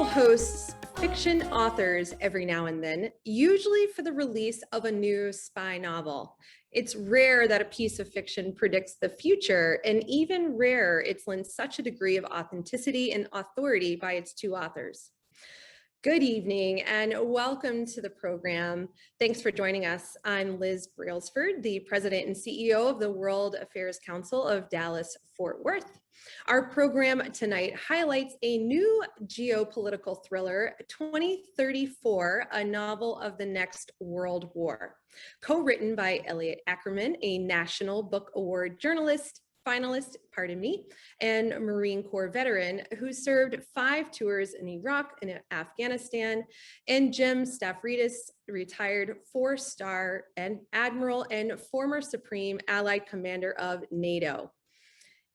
hosts fiction authors every now and then, usually for the release of a new spy novel. It's rare that a piece of fiction predicts the future, and even rarer it's lent such a degree of authenticity and authority by its two authors. Good evening and welcome to the program. Thanks for joining us. I'm Liz Brailsford, the President and CEO of the World Affairs Council of Dallas-Fort Worth. Our program tonight highlights a new geopolitical thriller, 2034, a novel of the next World War, co-written by Elliot Ackerman, a National Book Award journalist, finalist, and Marine Corps veteran who served 5 tours in Iraq and Afghanistan, and Jim Stavridis, retired 4-star and Admiral and former Supreme Allied Commander of NATO.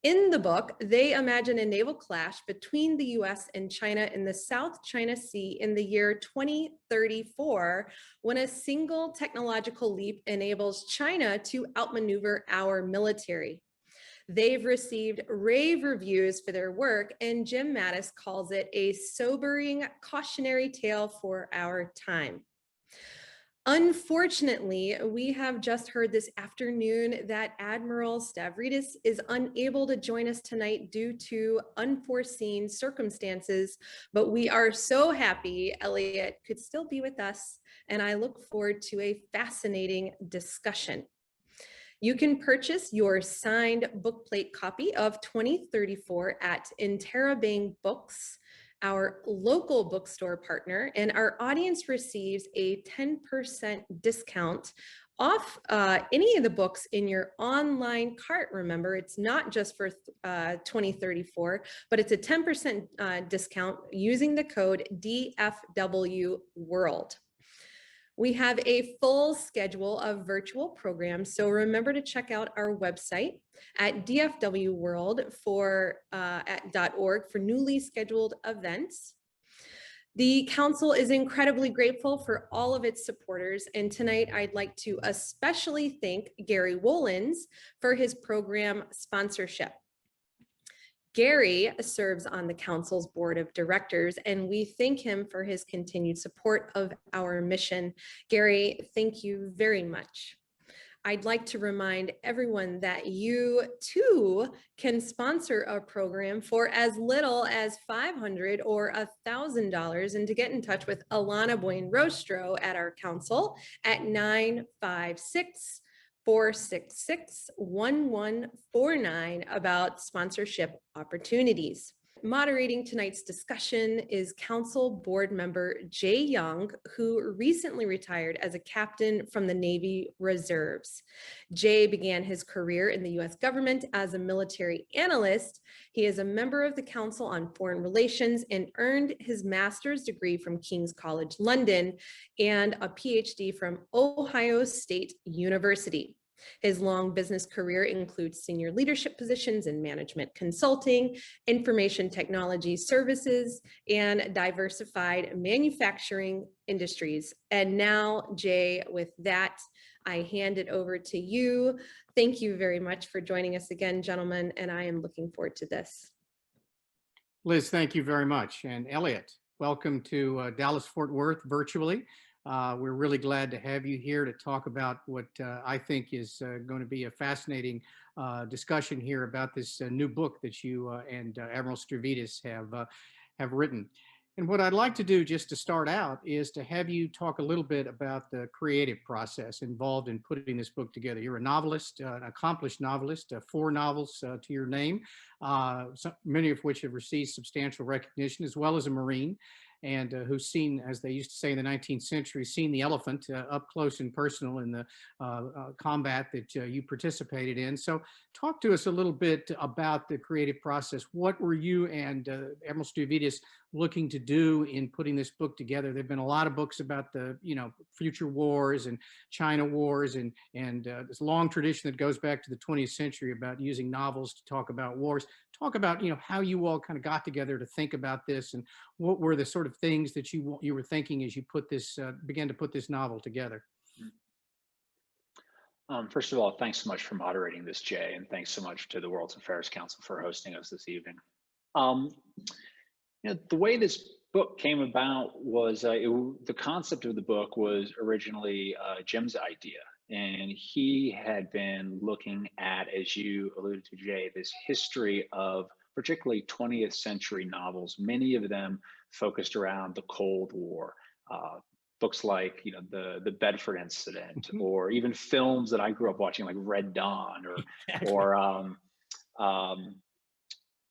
In the book, they imagine a naval clash between the US and China in the South China Sea in the year 2034, when a single technological leap enables China to outmaneuver our military. They've received rave reviews for their work, and Jim Mattis calls it a sobering cautionary tale for our time. Unfortunately, we have just heard this afternoon that Admiral Stavridis is unable to join us tonight due to unforeseen circumstances, but we are so happy Elliot could still be with us, and I look forward to a fascinating discussion. You can purchase your signed bookplate copy of 2034 at Interabang Books, our local bookstore partner, and our audience receives a 10% discount off any of the books in your online cart. Remember, it's not just for 2034, but it's a 10% discount using the code dfwworld. We have a full schedule of virtual programs, so remember to check out our website at dfwworld .org for newly scheduled events. The Council is incredibly grateful for all of its supporters, and tonight I'd like to especially thank Gary Wolins for his program sponsorship. Gary serves on the Council's board of directors, and we thank him for his continued support of our mission. Gary, thank you very much. I'd like to remind everyone that you too can sponsor a program for as little as $500 or $1,000, and to get in touch with Alana Boyne-Rostro at our council at 956-466-1149 about sponsorship opportunities. Moderating tonight's discussion is Council Board Member Jay Young, who recently retired as a captain from the Navy Reserves. Jay began his career in the U.S. government as a military analyst. He is a member of the Council on Foreign Relations and earned his master's degree from King's College London and a Ph.D. from Ohio State University. His long business career includes senior leadership positions in management consulting, information technology services, and diversified manufacturing industries. And now, Jay, with that, I hand it over to you. Thank you very much for joining us again, gentlemen, and I am looking forward to this. Liz, thank you very much. And Elliot, welcome to Dallas-Fort Worth virtually. We're really glad to have you here to talk about what I think is going to be a fascinating discussion here about this new book that you and Admiral Stavridis have written. And what I'd like to do just to start out is to have you talk a little bit about the creative process involved in putting this book together. You're a novelist, an accomplished novelist, 4 novels to your name, many of which have received substantial recognition, as well as a Marine, and who's seen, as they used to say in the 19th century, seen the elephant up close and personal in the combat that you participated in. So talk to us a little bit about the creative process. What were you and Admiral Stavridis looking to do in putting this book together? There've been a lot of books about the, future wars and China wars, and this long tradition that goes back to the 20th century about using novels to talk about wars. Talk about, how you all kind of got together to think about this, and what were the sort of things that you were thinking as you put this, began to put this novel together. First of all, thanks so much for moderating this, Jay, and thanks so much to the World Affairs Council for hosting us this evening. The way this book came about was the concept of the book was originally Jim's idea. And he had been looking at, as you alluded to, Jay, this history of particularly 20th century novels, many of them focused around the Cold War. Books like, the Bedford Incident, or even films that I grew up watching, like Red Dawn,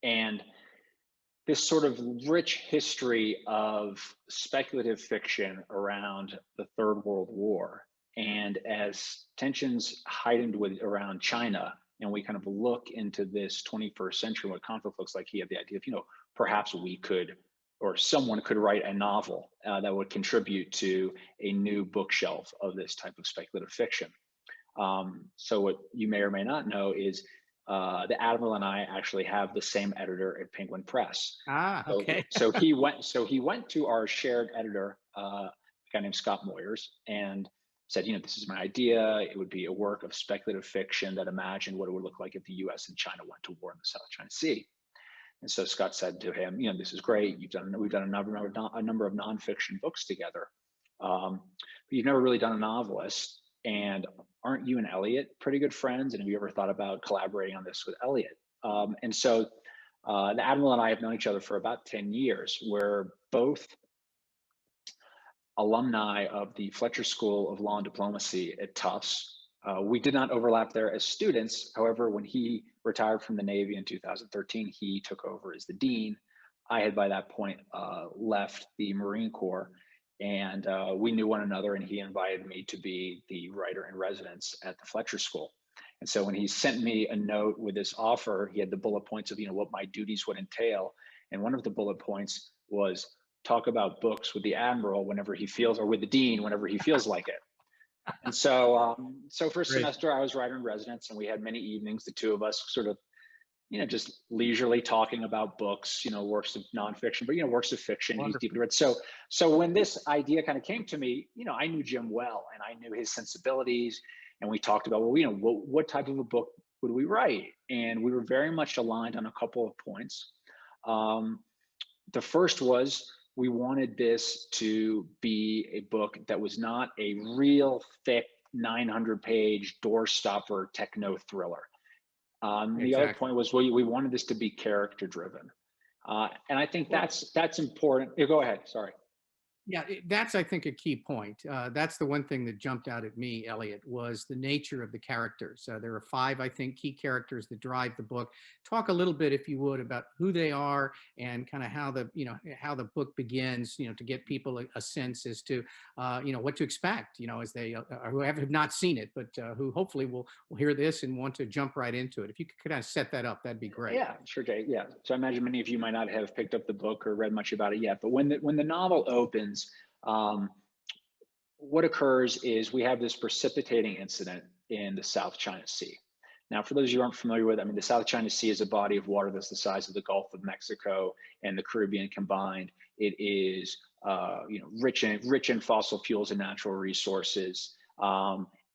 and this sort of rich history of speculative fiction around the Third World War. And as tensions heightened around China, and we kind of look into this 21st century, what conflict looks like, he had the idea of, perhaps we could, or someone could write a novel that would contribute to a new bookshelf of this type of speculative fiction. So what you may or may not know is the Admiral and I actually have the same editor at Penguin Press. Ah, okay. So he went to our shared editor, a guy named Scott Moyers, and said, this is my idea. It would be a work of speculative fiction that imagined what it would look like if the U.S. and China went to war in the South China Sea. And so Scott said to him, this is great. We've done a number of nonfiction books together, but you've never really done a novelist. And aren't you and Elliot pretty good friends? And have you ever thought about collaborating on this with Elliot? And so the Admiral and I have known each other for about 10 years. We're both alumni of the Fletcher School of Law and Diplomacy at Tufts. We did not overlap there as students. However, when he retired from the Navy in 2013, he took over as the dean. I had by that point left the Marine Corps, and we knew one another, and he invited me to be the writer in residence at the Fletcher School. And so when he sent me a note with this offer, he had the bullet points of what my duties would entail. And one of the bullet points was talk about books with the Admiral whenever he feels, or with the dean whenever he feels like it. And so, for a semester, I was writer in residence, and we had many evenings, the two of us sort of, just leisurely talking about books, works of nonfiction, but, works of fiction. Wonderful. He's deeply read. So when this idea kind of came to me, I knew Jim well, and I knew his sensibilities, and we talked about, what type of a book would we write? And we were very much aligned on a couple of points. The first was, we wanted this to be a book that was not a real thick 900-page doorstopper techno thriller. Exactly. The other point was we wanted this to be character driven, and I think that's important. Go ahead. Sorry. Yeah, that's, I think, a key point. That's the one thing that jumped out at me, Elliot, was the nature of the characters. There are 5, I think, key characters that drive the book. Talk a little bit, if you would, about who they are and kind of how how the book begins, to get people a sense as to, what to expect, as they who have not seen it, but who hopefully will hear this and want to jump right into it. If you could kind of set that up, that'd be great. Yeah, sure, Jay. Yeah. So I imagine many of you might not have picked up the book or read much about it yet, but when the novel opens, what occurs is we have this precipitating incident in the South China Sea. Now, for those of you who aren't familiar with, the South China Sea is a body of water that's the size of the Gulf of Mexico and the Caribbean combined. It is, rich in fossil fuels and natural resources.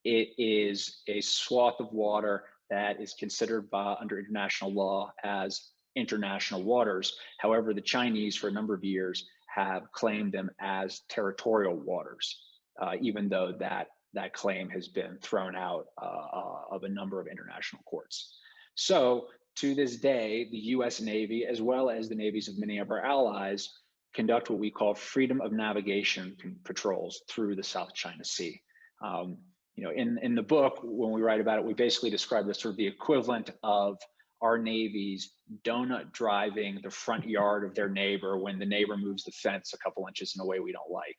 It is a swath of water that is considered under international law as international waters. However, the Chinese, for a number of years, have claimed them as territorial waters, even though that claim has been thrown out of a number of international courts. So to this day, the US Navy, as well as the navies of many of our allies, conduct what we call freedom of navigation patrols through the South China Sea. In the book, when we write about it, we basically describe this sort of the equivalent of our navies donut driving the front yard of their neighbor when the neighbor moves the fence a couple inches in a way we don't like.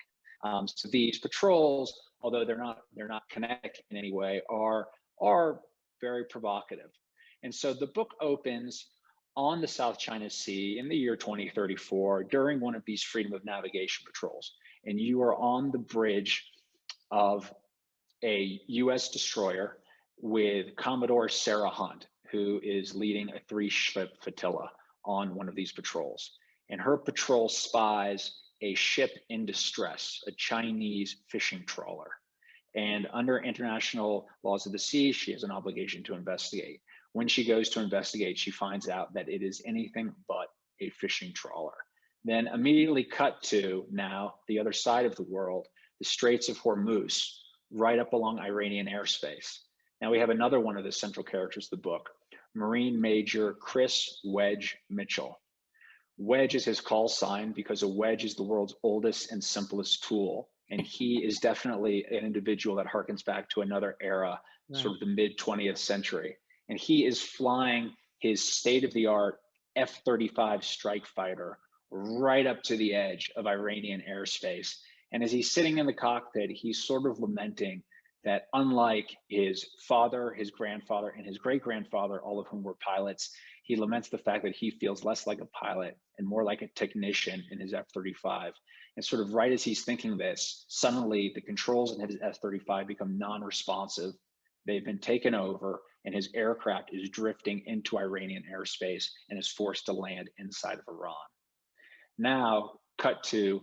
So these patrols, although they're not kinetic in any way, are very provocative. And so the book opens on the South China Sea in the year 2034 during one of these freedom of navigation patrols. And you are on the bridge of a US destroyer with Commodore Sarah Hunt, who is leading a 3-ship flotilla on one of these patrols. And her patrol spies a ship in distress, a Chinese fishing trawler. And under international laws of the sea, she has an obligation to investigate. When she goes to investigate, she finds out that it is anything but a fishing trawler. Then immediately cut to now the other side of the world, the Straits of Hormuz, right up along Iranian airspace. Now we have another one of the central characters of the book, Marine Major Chris Wedge Mitchell. Wedge is his call sign because a wedge is the world's oldest and simplest tool. And he is definitely an individual that harkens back to another era, Right. sort of the mid 20th century. And he is flying his state of the art F-35 strike fighter right up to the edge of Iranian airspace. And as he's sitting in the cockpit, he's sort of lamenting that unlike his father, his grandfather, and his great-grandfather, all of whom were pilots, he laments the fact that he feels less like a pilot and more like a technician in his F-35. And sort of right as he's thinking this, suddenly the controls in his F-35 become non-responsive. They've been taken over and his aircraft is drifting into Iranian airspace and is forced to land inside of Iran. Now, cut to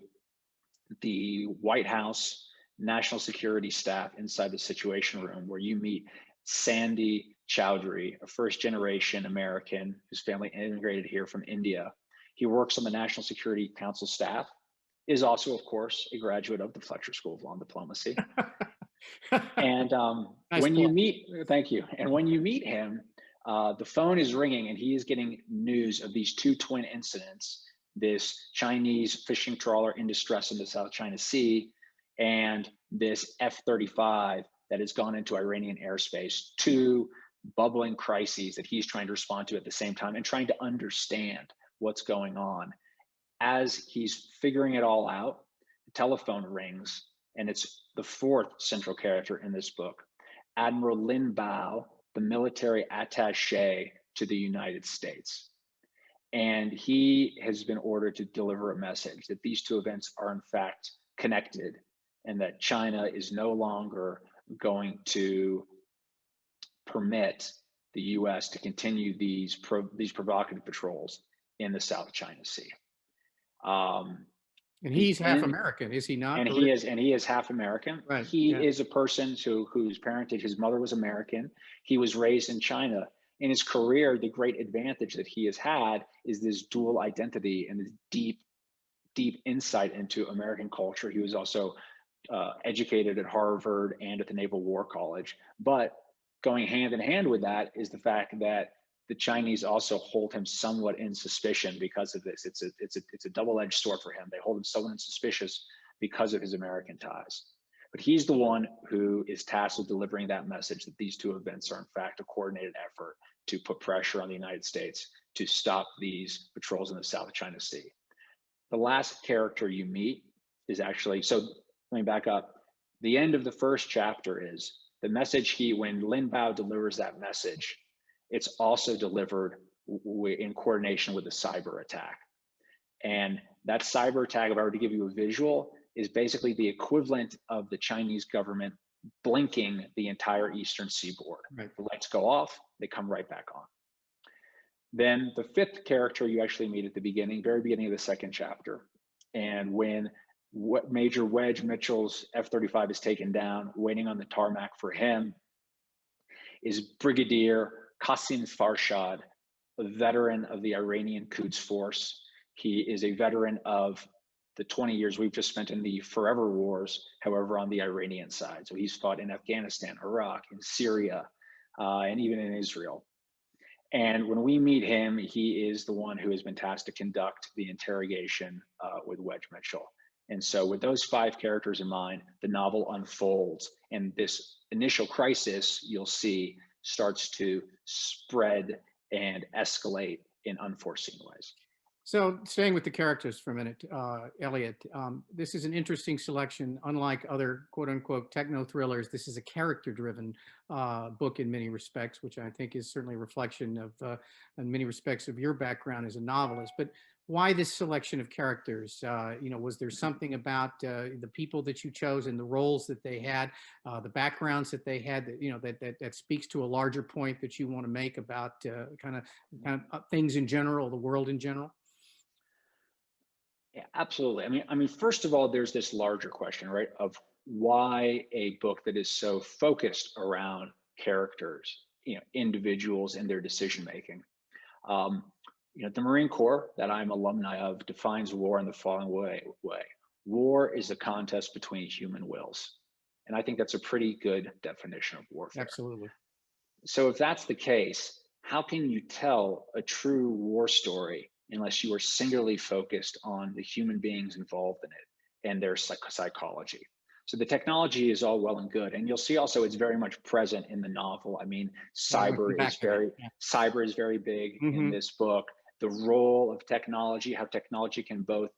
the White House National Security staff inside the Situation Room, where you meet Sandy Chowdhury, a first-generation American whose family immigrated here from India. He works on the National Security Council staff, is also, of course, a graduate of the Fletcher School of Law and Diplomacy. And Nice when you plug. meet, thank you. And when you meet him, the phone is ringing and he is getting news of these two twin incidents, this Chinese fishing trawler in distress in the South China Sea, and this F-35 that has gone into Iranian airspace, two bubbling crises that he's trying to respond to at the same time and trying to understand what's going on. As he's figuring it all out, the telephone rings, and it's the fourth central character in this book, Admiral Lin Bao, the military attaché to the United States. And he has been ordered to deliver a message that these two events are in fact connected and that China is no longer going to permit the US to continue these provocative patrols in the South China Sea. And he's half American, is he not? And he is half American. Right. He Yeah. is a person whose parentage, his mother was American. He was raised in China. In his career, the great advantage that he has had is this dual identity and this deep, deep insight into American culture. He was also educated at Harvard and at the Naval War College. But going hand in hand with that is the fact that the Chinese also hold him somewhat in suspicion because of this. It's a double-edged sword for him. They hold him somewhat in suspicious because of his American ties. But he's the one who is tasked with delivering that message that these two events are in fact a coordinated effort to put pressure on the United States to stop these patrols in the South China Sea. The last character you meet is actually, so let me back up. The end of the first chapter is the message when Lin Bao delivers that message, it's also delivered in coordination with a cyber attack. And that cyber attack, if I were to give you a visual, is basically the equivalent of the Chinese government blinking the entire eastern seaboard. Right. The lights go off, they come right back on. Then the fifth character you actually meet at the beginning, very beginning of the second chapter. And when Major Wedge Mitchell's F-35 is taken down, waiting on the tarmac for him is Brigadier Qasim Farshad, a veteran of the Iranian Quds Force. He is a veteran of the 20 years we've just spent in the forever wars, however, on the Iranian side. So he's fought in Afghanistan, Iraq, in Syria, and even in Israel. And when we meet him, he is the one who has been tasked to conduct the interrogation with Wedge Mitchell. And so with those five characters in mind, the novel unfolds. And this initial crisis, you'll see, starts to spread and escalate in unforeseen ways. So staying with the characters for a minute, Elliot, this is an interesting selection. Unlike other quote unquote techno thrillers, this is a character driven book in many respects, which I think is certainly a reflection of, in many respects, of your background as a novelist. But why this selection of characters? Was there something about the people that you chose and the roles that they had, the backgrounds that they had that speaks to a larger point that you want to make about kind of things in general, the world in general? Yeah, absolutely. I mean, first of all, there's this larger question, right, of why a book that is so focused around characters, individuals and their decision making. The Marine Corps that I'm alumni of defines war in the following way. War is a contest between human wills. And I think that's a pretty good definition of warfare. Absolutely. So if that's the case, how can you tell a true war story unless you are singularly focused on the human beings involved in it and their psychology? So the technology is all well and good, and you'll see also it's very much present in the novel. I mean, cyber is very big in this book. The role of technology, how technology can both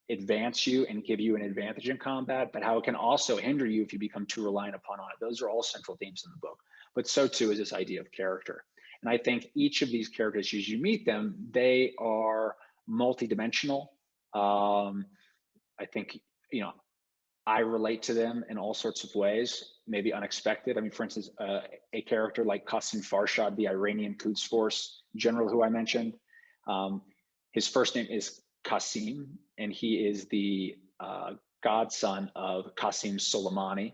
advance you and give you an advantage in combat, but how it can also hinder you if you become too reliant upon it. Those are all central themes in the book, but so too is this idea of character. And I think each of these characters, as you meet them, they are multidimensional. I think, I relate to them in all sorts of ways, maybe unexpected. I mean, for instance, a character like Qasim Farshad, the Iranian Quds Force general who I mentioned, his first name is Qasim, and he is the godson of Qasim Soleimani.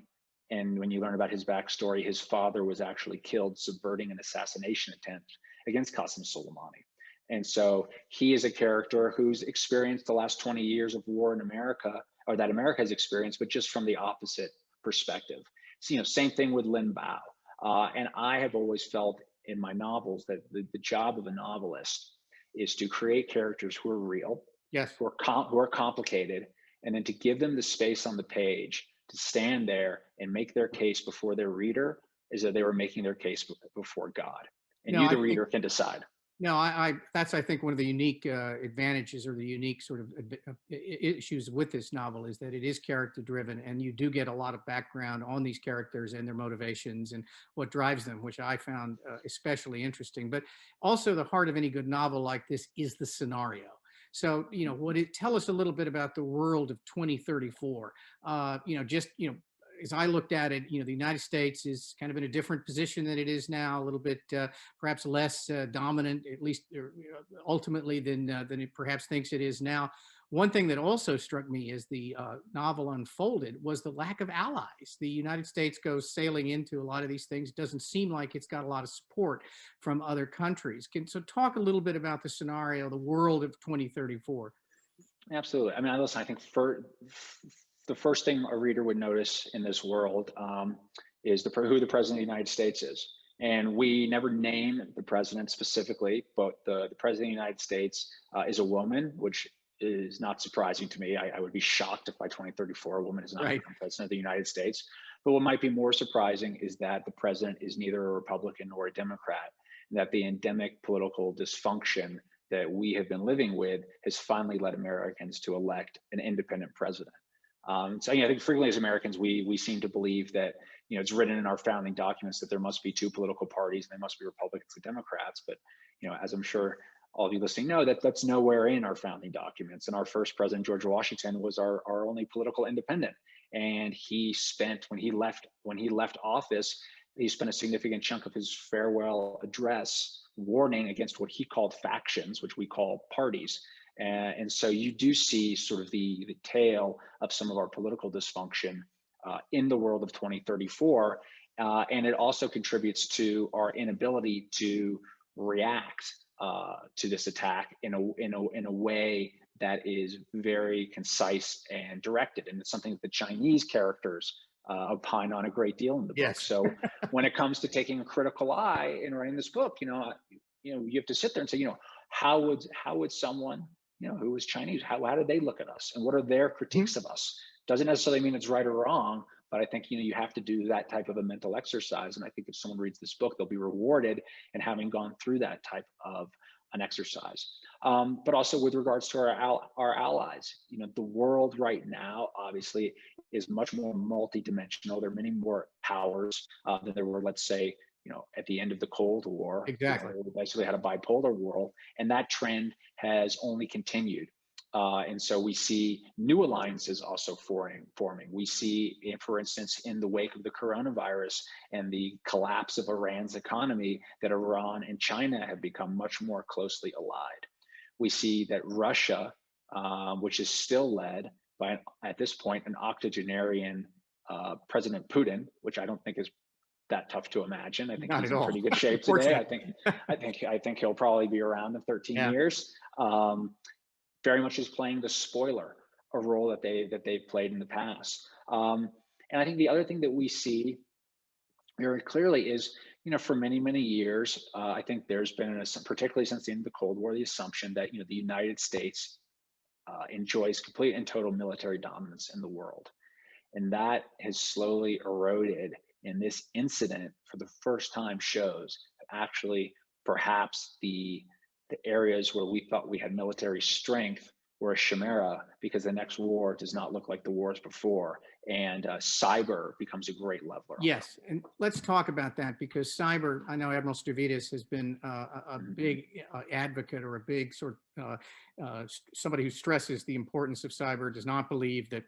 And when you learn about his backstory, his father was actually killed subverting an assassination attempt against Qasim Soleimani. And so he is a character who's experienced the last 20 years of war in America, or that America has experienced, but just from the opposite perspective. So, same thing with Lin Bao. And I have always felt in my novels that the job of a novelist is to create characters who are real, yes, who are complicated, and then to give them the space on the page to stand there and make their case before their reader as though they were making their case before God. And the reader, can decide. No, that's, I think, one of the unique advantages or the unique sort of issues with this novel is that it is character driven, and you do get a lot of background on these characters and their motivations and what drives them, which I found especially interesting. But also the heart of any good novel like this is the scenario. So, tell us a little bit about the world of 2034. As I looked at it, the United States is kind of in a different position than it is now, a little bit perhaps less dominant, at least ultimately than it perhaps thinks it is now. One thing that also struck me as the novel unfolded was the lack of allies. The United States goes sailing into a lot of these things. Doesn't seem like it's got a lot of support from other countries. So talk a little bit about the scenario, the world of 2034. Absolutely. I mean, listen, I think the first thing a reader would notice in this world is who the president of the United States is. And we never name the president specifically, but the president of the United States is a woman, which is not surprising to me. I would be shocked if by 2034 a woman is not become president of the United States. But what might be more surprising is that the president is neither a Republican nor a Democrat, and that the endemic political dysfunction that we have been living with has finally led Americans to elect an independent president. So I think frequently as Americans, we seem to believe that, it's written in our founding documents that there must be two political parties and they must be Republicans and Democrats. But, as I'm sure all of you listening know, that's nowhere in our founding documents. And our first president, George Washington, was our only political independent. And when he left office, he spent a significant chunk of his farewell address warning against what he called factions, which we call parties. And so you do see sort of the tail of some of our political dysfunction in the world of 2034. And it also contributes to our inability to react to this attack in a way that is very concise and directed. And it's something that the Chinese characters opine on a great deal in the book. So when it comes to taking a critical eye in writing this book, you have to sit there and say, how would someone who was Chinese, how did they look at us, and what are their critiques of us? Doesn't necessarily mean it's right or wrong, but I think you have to do that type of a mental exercise. And I think if someone reads this book, they'll be rewarded in having gone through that type of an exercise. But also with regards to our allies, the world right now obviously is much more multidimensional. There are many more powers than there were, let's say, at the end of the Cold War. Exactly. We basically had a bipolar world, and that trend has only continued. And so we see new alliances also forming. We see, for instance, in the wake of the coronavirus and the collapse of Iran's economy, that Iran and China have become much more closely allied. We see that Russia, which is still led by, at this point, an octogenarian President Putin, which I don't think is that tough to imagine. I think Not he's at in all. pretty good shape today. Fortunately. I think he'll probably be around in 13 Yeah. years. Very much is playing the spoiler, a role that they've played in the past. And I think the other thing that we see very clearly is, for many years, I think there's been particularly since the end of the Cold War, the assumption that the United States enjoys complete and total military dominance in the world, and that has slowly eroded. And this incident, for the first time, shows that actually perhaps the areas where we thought we had military strength were a chimera, because the next war does not look like the wars before, and cyber becomes a great leveler. Yes, and let's talk about that, because cyber, I know Admiral Stavridis has been a big advocate, or a big sort of somebody who stresses the importance of cyber, does not believe that,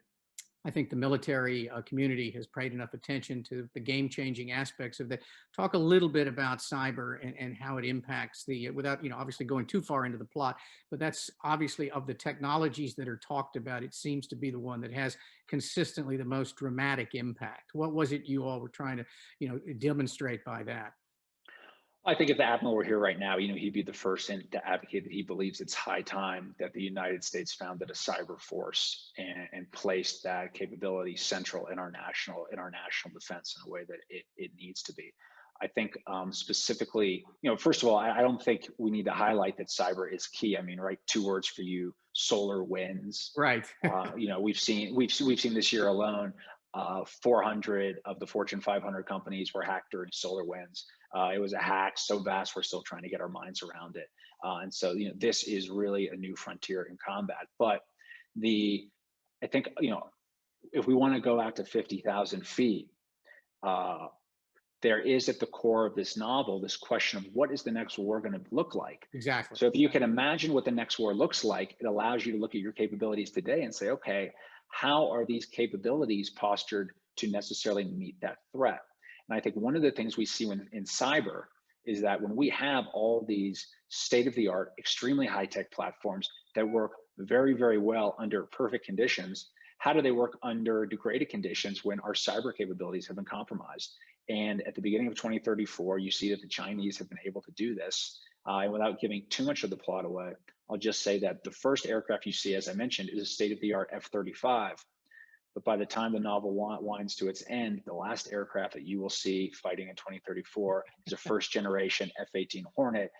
I think the military community has paid enough attention to the game-changing aspects of that. Talk a little bit about cyber and how it impacts without, obviously going too far into the plot, but that's obviously, of the technologies that are talked about, it seems to be the one that has consistently the most dramatic impact. What was it you all were trying to, demonstrate by that? I think if the Admiral were here right now, he'd be the first to advocate that he believes it's high time that the United States founded a cyber force and placed that capability central in our national defense in a way that it needs to be. I think specifically, first of all, I don't think we need to highlight that cyber is key. I mean, right, 2 words for you: solar winds. Right. We've seen this year alone, 400 of the Fortune 500 companies were hacked during solar winds. It was a hack so vast, we're still trying to get our minds around it. And so, this is really a new frontier in combat. But I think, if we want to go out to 50,000 feet, there is at the core of this novel this question of, what is the next war going to look like? Exactly. So if you can imagine what the next war looks like, it allows you to look at your capabilities today and say, okay, how are these capabilities postured to necessarily meet that threat? And I think one of the things we see in cyber is that when we have all these state-of-the-art, extremely high-tech platforms that work very well under perfect conditions, how do they work under degraded conditions when our cyber capabilities have been compromised? And at the beginning of 2034, you see that the Chinese have been able to do this. And without giving too much of the plot away, I'll just say that the first aircraft you see, as I mentioned, is a state-of-the-art F-35. But by the time the novel winds to its end, the last aircraft that you will see fighting in 2034 is a first-generation F-18 Hornet.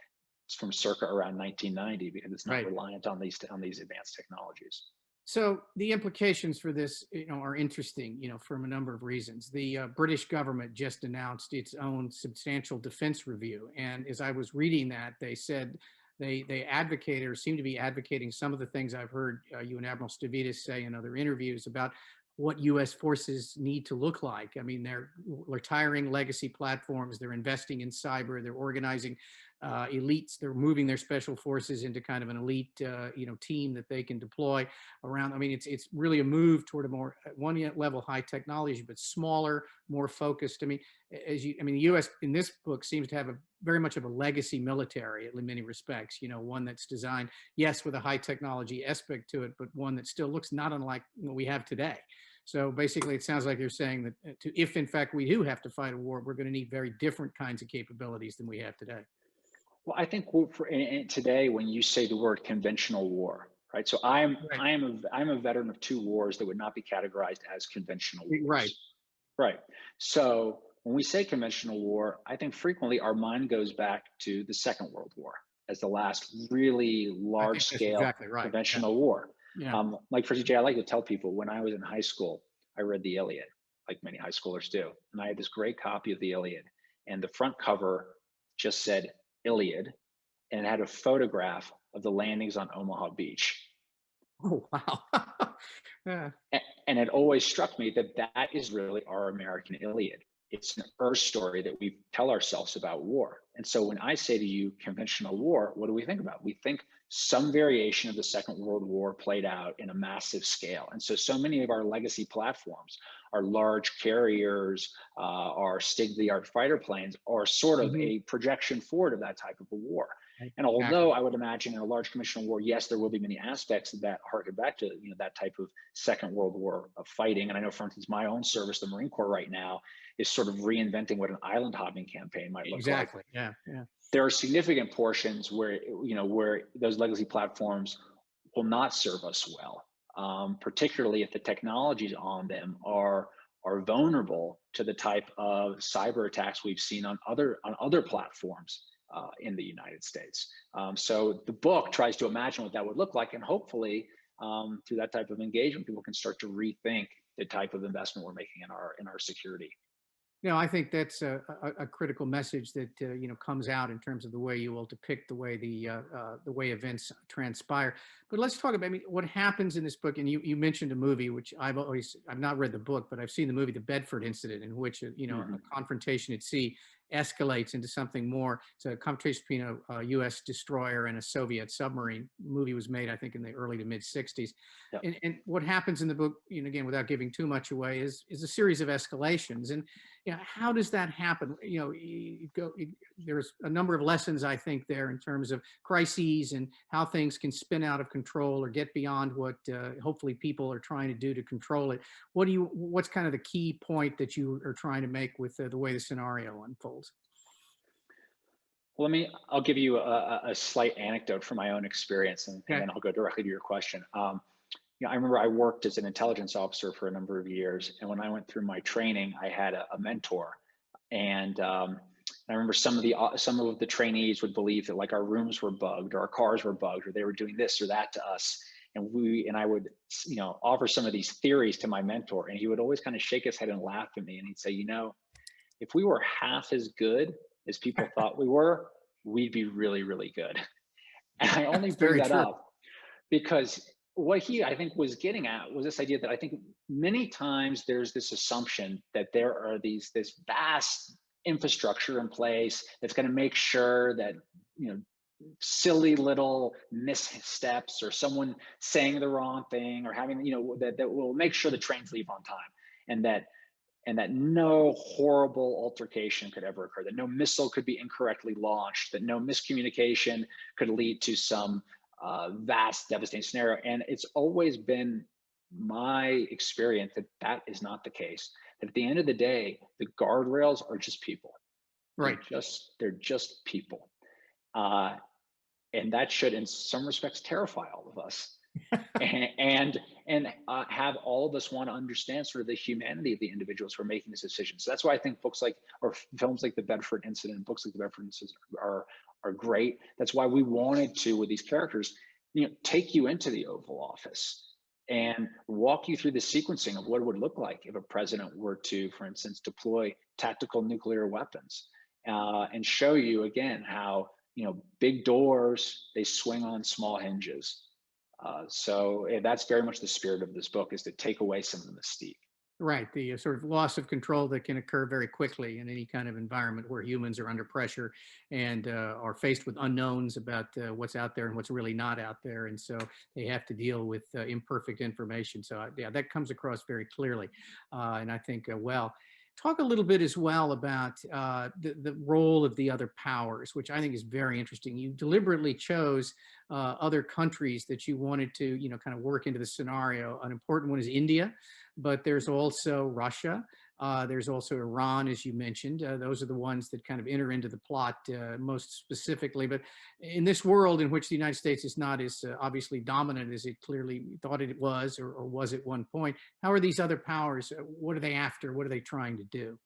It's from circa around 1990, because it's not reliant on these advanced technologies. So the implications for this, are interesting, from a number of reasons. The British government just announced its own substantial defense review, and as I was reading that, they said they advocate, or seem to be advocating, some of the things I've heard you and Admiral Stavridis say in other interviews about what U.S. forces need to look like. I mean, they're retiring legacy platforms, they're investing in cyber, they're organizing elites, they're moving their special forces into kind of an elite, team that they can deploy around. I mean, it's really a move toward a more one level high technology, but smaller, more focused. I mean, the U.S. in this book seems to have very much of a legacy military in many respects. One that's designed, yes, with a high technology aspect to it, but one that still looks not unlike what we have today. So basically, it sounds like you're saying that if in fact we do have to fight a war, we're going to need very different kinds of capabilities than we have today. Well, I think today, when you say the word conventional war, right? So I'm a veteran of 2 wars that would not be categorized as conventional wars. Right. So when we say conventional war, I think frequently our mind goes back to the Second World War as the last really large-scale conventional war. Yeah. Like for CJ, I like to tell people, when I was in high school, I read the Iliad, like many high schoolers do. And I had this great copy of the Iliad, and the front cover just said Iliad, and it had a photograph of the landings on Omaha Beach. Oh, wow. Yeah. And it always struck me that that is really our American Iliad. It's an Earth story that we tell ourselves about war. And so when I say to you conventional war, what do we think about? We think some variation of the Second World War played out in a massive scale. And so many of our legacy platforms, our large carriers, our state-of-the-art fighter planes, are sort of a projection forward of that type of a war. And Exactly. although I would imagine in a large conventional war, yes, there will be many aspects that harken back to that type of Second World War of fighting. And I know, for instance, my own service, the Marine Corps, right now is sort of reinventing what an island hopping campaign might look like. Exactly. Yeah. Yeah. There are significant portions where where those legacy platforms will not serve us well, particularly if the technologies on them are vulnerable to the type of cyber attacks we've seen on other platforms in the United States. So the book tries to imagine what that would look like, and hopefully through that type of engagement, people can start to rethink the type of investment we're making in our security. No, I think that's a critical message that comes out in terms of the way you will depict the way the way events transpire. But let's talk about, I mean, what happens in this book. And you mentioned a movie, which I've not read the book, but I've seen the movie, The Bedford Incident, in which a confrontation at sea escalates into something more. It's a confrontation between a U.S. destroyer and a Soviet submarine. The movie was made, I think, in the early to mid '60s. Yep. And what happens in the book, again, without giving too much away, is a series of escalations. And how does that happen? There's a number of lessons, I think, there in terms of crises and how things can spin out of control or get beyond what hopefully people are trying to do to control it. What's kind of the key point that you are trying to make with the way the scenario unfolds? Well, I'll give you a slight anecdote from my own experience, and Okay. then I'll go directly to your question. I remember I worked as an intelligence officer for a number of years, and when I went through my training, I had a mentor, and I remember some of the trainees would believe that, like, our rooms were bugged or our cars were bugged or they were doing this or that to us, and I would offer some of these theories to my mentor, and he would always kind of shake his head and laugh at me, and he'd say, if we were half as good as people thought we were, we'd be really, really good. And I only It's bring very that true. up because what he, I think, was getting at was this idea that I think many times there's this assumption that there are this vast infrastructure in place that's going to make sure that silly little missteps or someone saying the wrong thing or having that will make sure the trains leave on time, and that no horrible altercation could ever occur, that no missile could be incorrectly launched, that no miscommunication could lead to some vast, devastating scenario. And it's always been my experience that that is not the case. That at the end of the day, the guardrails are just people. Right. They're just people. And that should, in some respects, terrify all of us. and have all of us want to understand sort of the humanity of the individuals who are making this decision. So that's why I think books like, or films like The Bedford Incident, books like The Bedford Incident are great. That's why we wanted to, with these characters, take you into the Oval Office and walk you through the sequencing of what it would look like if a president were to, for instance, deploy tactical nuclear weapons, and show you again how big doors, they swing on small hinges. So that's very much the spirit of this book, is to take away some of the mystique. Right. The sort of loss of control that can occur very quickly in any kind of environment where humans are under pressure and are faced with unknowns about what's out there and what's really not out there. And so they have to deal with imperfect information. So yeah, that comes across very clearly. And I think, talk a little bit as well about the role of the other powers, which I think is very interesting. You deliberately chose other countries that you wanted to, kind of work into the scenario. An important one is India, but there's also Russia. There's also Iran, as you mentioned. Those are the ones that kind of enter into the plot most specifically. But in this world in which the United States is not as obviously dominant as it clearly thought it was or was at one point, how are these other powers? What are they after? What are they trying to do?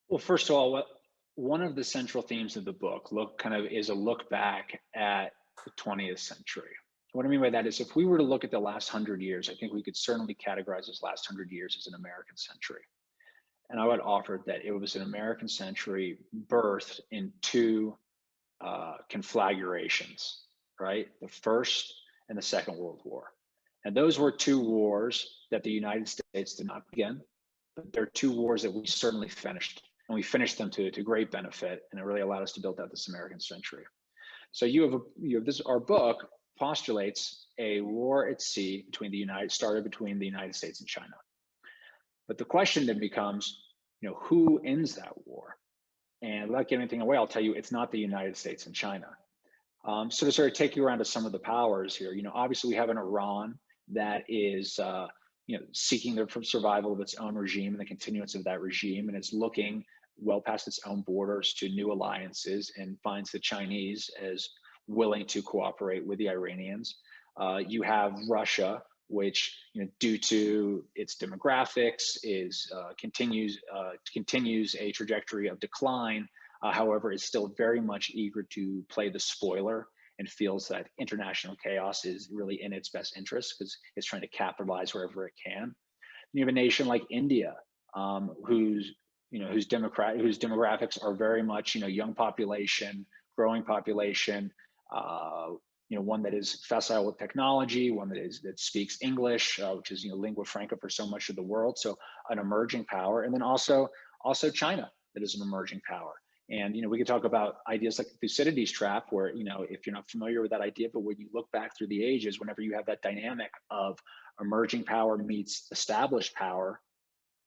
Well, first of all, one of the central themes of the book is a look back at the 20th century. What I mean by that is, if we were to look at the last 100 years, I think we could certainly categorize this last 100 years as an American century. And I would offer that it was an American century birthed in two conflagrations, right? The First and the Second World War. And those were two wars that the United States did not begin, but they're two wars that we certainly finished. And we finished them to great benefit, and it really allowed us to build out this American century. So our book postulates a war at sea started between the United States and China. But the question then becomes, who ends that war? And without giving anything away, I'll tell you, it's not the United States and China. So to sort of take you around to some of the powers here, obviously we have an Iran that is, seeking the survival of its own regime and the continuance of that regime, and it's looking well past its own borders to new alliances and finds the Chinese as willing to cooperate with the Iranians. You have Russia, which, due to its demographics, continues a trajectory of decline. However, is still very much eager to play the spoiler and feels that international chaos is really in its best interest because it's trying to capitalize wherever it can. You have a nation like India, whose demographics are very much young population, growing population, one that is facile with technology, one that speaks English, which is lingua franca for so much of the world. So an emerging power, and then also China, that is an emerging power. And we could talk about ideas like the Thucydides trap, where if you're not familiar with that idea, but when you look back through the ages, whenever you have that dynamic of emerging power meets established power,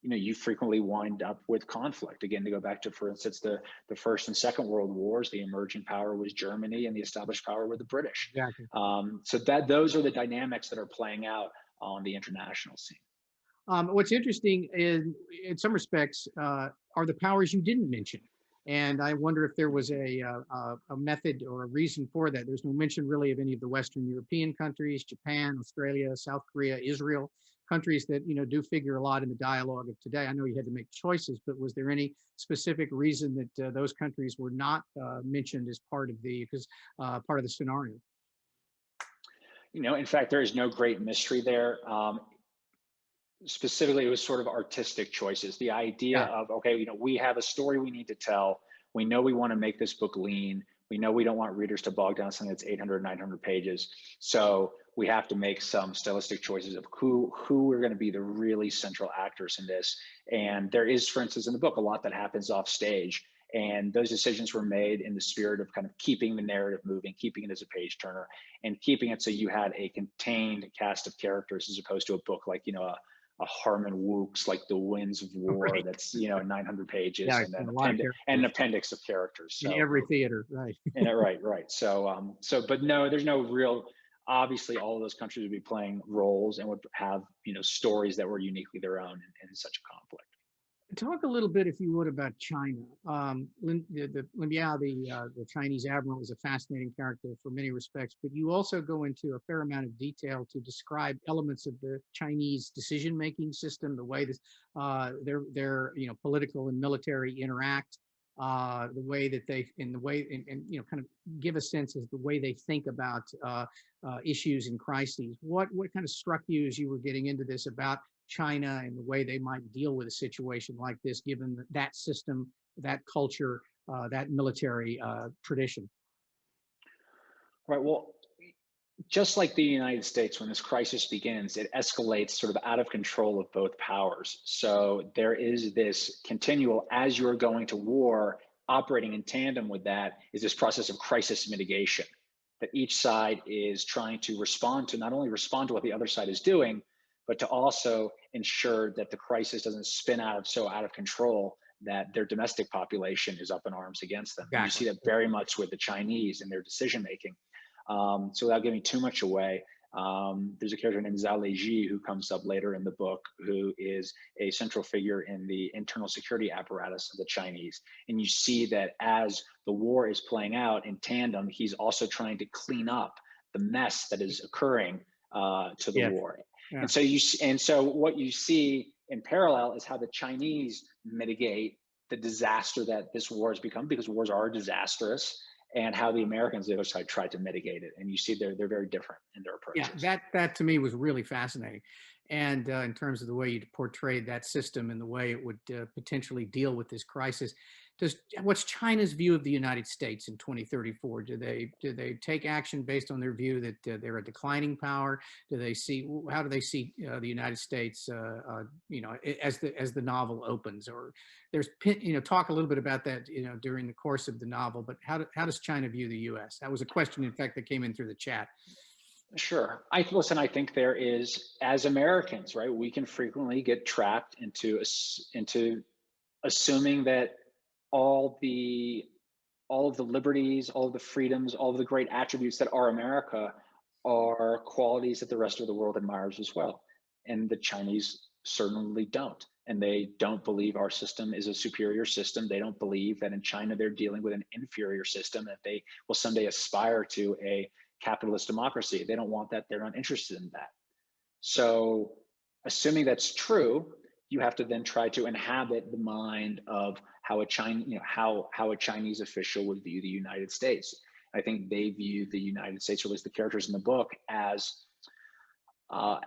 you frequently wind up with conflict. Again, to go back to, for instance, the First and Second World Wars, the emerging power was Germany and the established power were the British. Exactly. So those are the dynamics that are playing out on the international scene. What's interesting in some respects are the powers you didn't mention. And I wonder if there was a method or a reason for that. There's no mention really of any of the Western European countries, Japan, Australia, South Korea, Israel, countries that do figure a lot in the dialogue of today. I know you had to make choices, but was there any specific reason that those countries were not mentioned as part of the scenario? In fact, there is no great mystery there. Specifically, it was sort of artistic choices. The idea of, okay, we have a story we need to tell. We know we want to make this book lean. We know we don't want readers to bog down something that's 800, 900 pages. So we have to make some stylistic choices of who are going to be the really central actors in this. And there is, for instance, in the book, a lot that happens off stage. And those decisions were made in the spirit of kind of keeping the narrative moving, keeping it as a page turner, and keeping it so you had a contained cast of characters as opposed to a book like, a Harmon Wook's like The Winds of War, right, that's 900 pages, and then an appendix of characters. So, in every theater, right? right. So but no, there's no real. Obviously, all of those countries would be playing roles and would have stories that were uniquely their own in such a conflict. Talk a little bit, if you would, about China. The Chinese admiral is a fascinating character for many respects, but you also go into a fair amount of detail to describe elements of the Chinese decision-making system, the way this, their political and military interact, the way that they, kind of give a sense of the way they think about issues and crises. What kind of struck you as you were getting into this about China and the way they might deal with a situation like this, given that system, that culture, that military tradition? Right. Well, just like the United States, when this crisis begins, it escalates sort of out of control of both powers. So there is this continual, as you're going to war, operating in tandem with that is this process of crisis mitigation, that each side is trying to not only respond to what the other side is doing, but to also ensure that the crisis doesn't spin out of control that their domestic population is up in arms against them. Exactly. You see that very much with the Chinese and their decision making. So without giving too much away, there's a character named Zhao Leiji who comes up later in the book, who is a central figure in the internal security apparatus of the Chinese. And you see that as the war is playing out in tandem, he's also trying to clean up the mess that is occurring to the war. Yeah. And so what you see in parallel is how the Chinese mitigate the disaster that this war has become, because wars are disastrous, and how the Americans, the other side, tried to mitigate it. And you see they're very different in their approaches. Yeah, that to me was really fascinating. And in terms of the way you portrayed that system and the way it would potentially deal with this crisis. What's China's view of the United States in 2034? Do they take action based on their view that they're a declining power? How do they see the United States, as the novel opens? Or there's talk a little bit about that during the course of the novel. But how does China view the U.S.? That was a question, in fact, that came in through the chat. Sure. I think there is, as Americans, right, we can frequently get trapped into assuming that all the all of the liberties, all of the freedoms, all of the great attributes that are America are qualities that the rest of the world admires as well. And the Chinese certainly don't. And they don't believe our system is a superior system. They don't believe that in China they're dealing with an inferior system, that they will someday aspire to a capitalist democracy. They don't want that. They're not interested in that. So, assuming that's true, you have to then try to inhabit the mind of how how a Chinese official would view the United States. I think they view the United States, or at least the characters in the book, uh,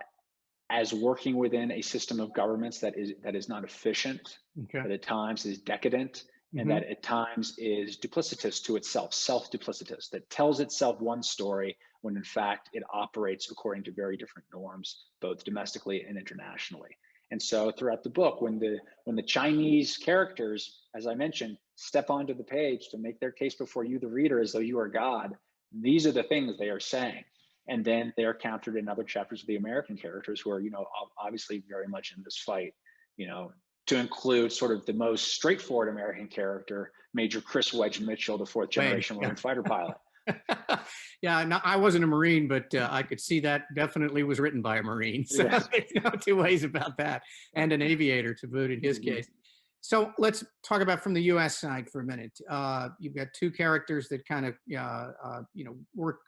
as working within a system of governments that is not efficient, Okay. that at times is decadent, and that at times is duplicitous to itself, self-duplicitous, that tells itself one story when in fact it operates according to very different norms, both domestically and internationally. And so throughout the book, when the Chinese characters, as I mentioned, step onto the page to make their case before you, the reader, as though you are God, these are the things they are saying. And then they're countered in other chapters of the American characters who are, obviously very much in this fight, to include sort of the most straightforward American character, Major Chris Wedge Mitchell, the fourth generation Marine fighter pilot. Yeah, no, I wasn't a Marine, but I could see that definitely was written by a Marine. So Yes. there's no two ways about that. And an aviator to boot in his case. So let's talk about from the U.S. side for a minute. You've got two characters that kind of, work